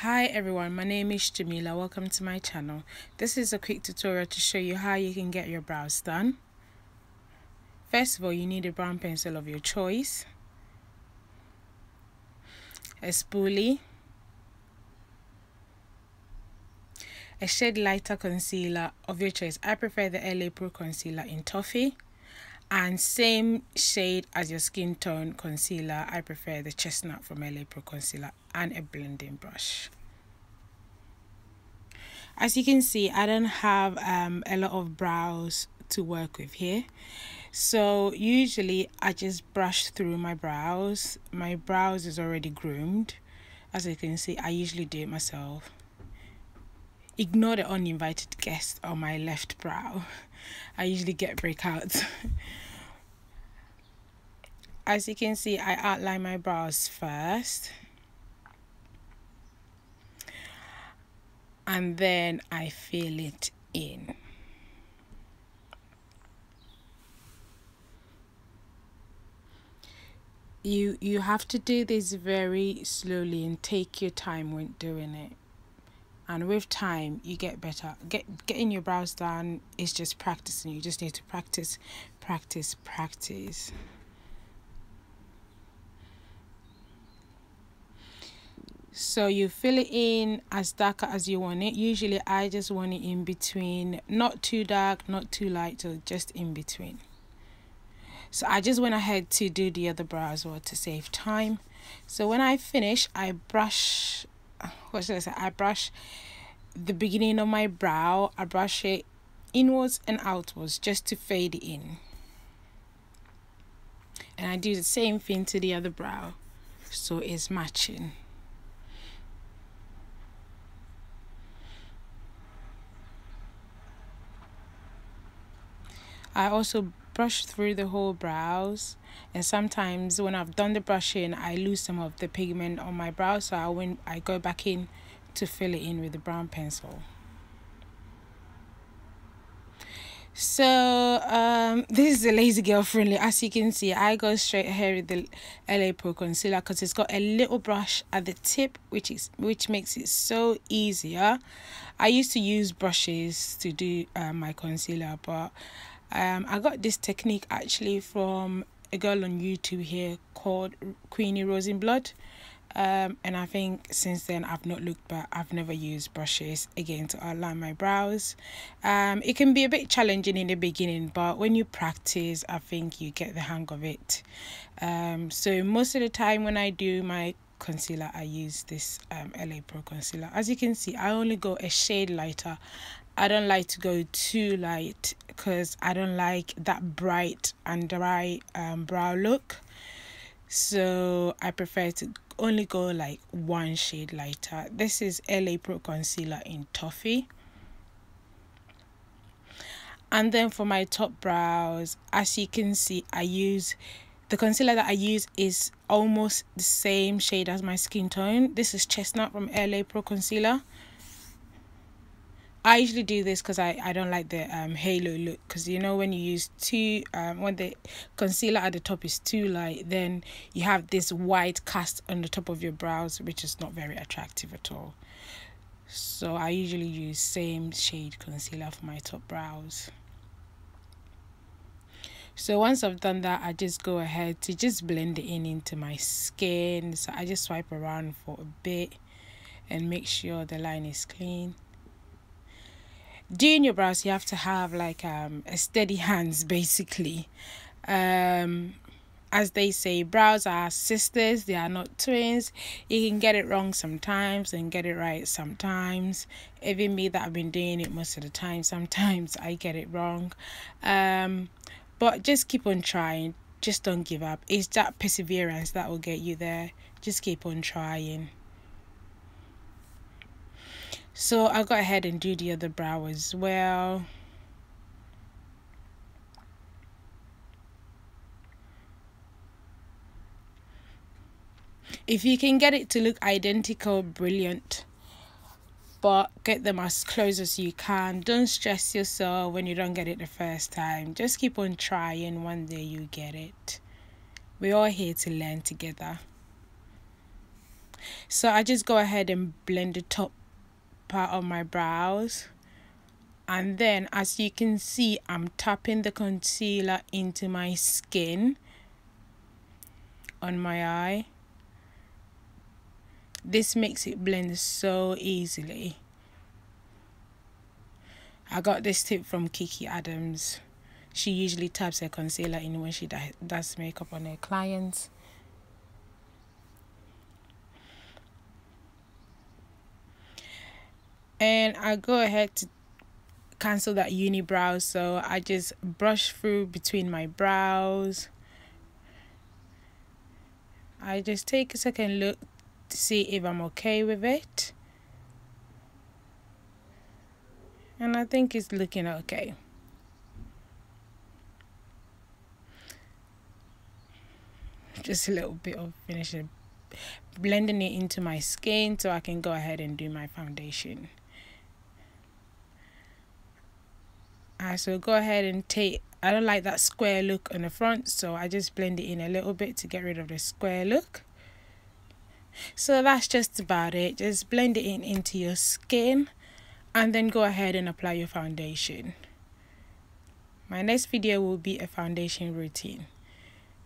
Hi everyone, my name is Jamila. Welcome to my channel. This is a quick tutorial to show you how you can get your brows done. First of all, you need a brown pencil of your choice, a spoolie, a shade lighter concealer of your choice. I prefer the LA Pro Concealer in Toffee, and same shade as your skin tone concealer. I prefer the Chestnut from LA Pro Concealer, and a blending brush. As you can see, I don't have a lot of brows to work with here, so usually I just brush through my brows. My brows is already groomed. As you can see, I usually do it myself. Ignore the uninvited guest on my left brow. I usually get breakouts. As you can see, I outline my brows first, and then I fill it in. You have to do this very slowly and take your time when doing it. And with time, you get better. Getting your brows done is just practicing. You just need to practice. So you fill it in as dark as you want it. Usually I just want it in between, not too dark, not too light, so just in between. So I just went ahead to do the other brow as well to save time. So when I finish, I brush, I brush the beginning of my brow. I brush it inwards and outwards just to fade it in. And I do the same thing to the other brow, so it's matching. I also brush through the whole brows, and sometimes when I've done the brushing, I lose some of the pigment on my brow, so I go back in to fill it in with the brown pencil. So this is a lazy girl friendly. As you can see, I go straight ahead with the LA Pro Concealer because it's got a little brush at the tip, which makes it so easier. I used to use brushes to do my concealer, but I got this technique actually from a girl on YouTube here called Queenie Rosenblood. And I think since then I've not looked back. I've never used brushes again to outline my brows. It can be a bit challenging in the beginning, but when you practice, I think you get the hang of it. So most of the time when I do my concealer, I use this LA Pro Concealer. As you can see, I only go a shade lighter. I don't like to go too light because I don't like that bright and dry brow look. So I prefer to only go like one shade lighter. This is LA Pro Concealer in Toffee. And then for my top brows, as you can see, the concealer that I use is almost the same shade as my skin tone. This is Chestnut from LA Pro Concealer. I usually do this because I don't like the halo look, because you know when you use when the concealer at the top is too light, then you have this white cast on the top of your brows, which is not very attractive at all. So I usually use same shade concealer for my top brows. So once I've done that, I just go ahead to just blend it into my skin. So I just swipe around for a bit and make sure the line is clean. Doing your brows, you have to have like a steady hands basically. As they say, brows are sisters, they are not twins. You can get it wrong sometimes and get it right sometimes. Even me that I've been doing it most of the time, sometimes I get it wrong. But just keep on trying, just don't give up. It's that perseverance that will get you there. Just keep on trying. So I'll go ahead and do the other brow as well. If you can get it to look identical, brilliant. But get them as close as you can. Don't stress yourself when you don't get it the first time. Just keep on trying. One day you get it. We're all here to learn together. So I just go ahead and blend the top part of my brows, and then as you can see, I'm tapping the concealer into my skin on my eye. This makes it blend so easily. I got this tip from Kiki Adams. She usually taps her concealer in when she does makeup on her clients. And I go ahead to cancel that unibrow, so I just brush through between my brows. I just take a second look to see if I'm okay with it, and I think it's looking okay. Just a little bit of finishing, blending it into my skin so I can go ahead and do my foundation. So go ahead and I don't like that square look on the front, so I just blend it in a little bit to get rid of the square look. So that's just about it. Just blend it into your skin, and then go ahead and apply your foundation. My next video will be a foundation routine.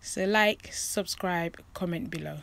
So like, subscribe, comment below.